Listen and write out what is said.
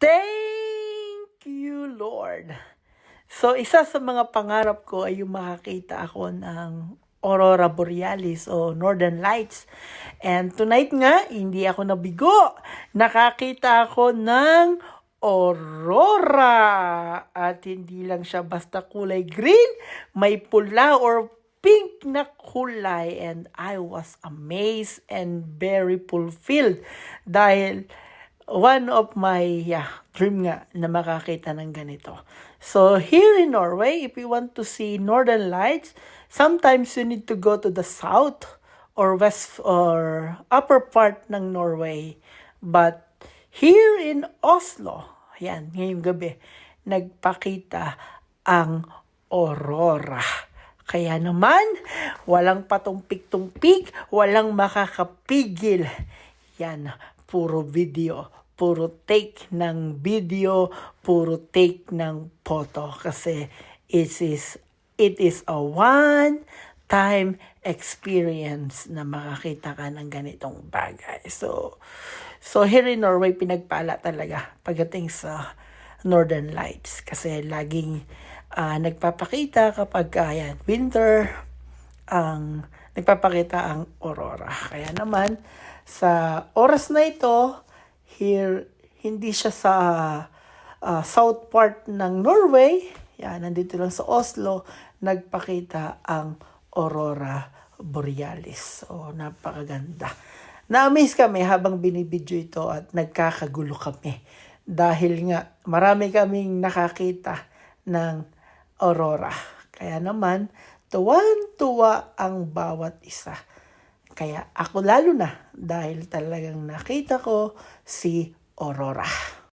Thank you, Lord. So, isa sa mga pangarap ko ay yung makakita ako ng Aurora Borealis o Northern Lights. And tonight nga, hindi ako nabigo. Nakakita ako ng Aurora. At hindi lang siya basta kulay green, may pula or pink na kulay. And I was amazed and very fulfilled dahil one of my dream nga na makakita ng ganito. So here in Norway, if you want to see Northern Lights, sometimes you need to go to the south or west or upper part ng Norway. But here in Oslo, yan, ngayong gabi, nagpakita ang aurora. Kaya naman, walang patumpik-tumpik, walang makakapigil. Yan, puro video, puro take ng video, puro take ng photo kasi it is a one-time experience na makakita ka ng ganitong bagay. So here in Norway, pinagpala talaga pagdating sa Northern Lights kasi laging nagpapakita kapag winter ang nagpapakita ang aurora. Kaya naman sa oras na ito, here hindi siya sa south part ng Norway. Yan, nandito lang sa Oslo, nagpakita ang Aurora Borealis. So, napakaganda. Na-amaze kami habang binibidyo ito at nagkakagulo kami. Dahil nga, marami kaming nakakita ng aurora. Kaya naman, tuwan-tuwa ang bawat isa. Kaya ako lalo na dahil talagang nakita ko si Aurora.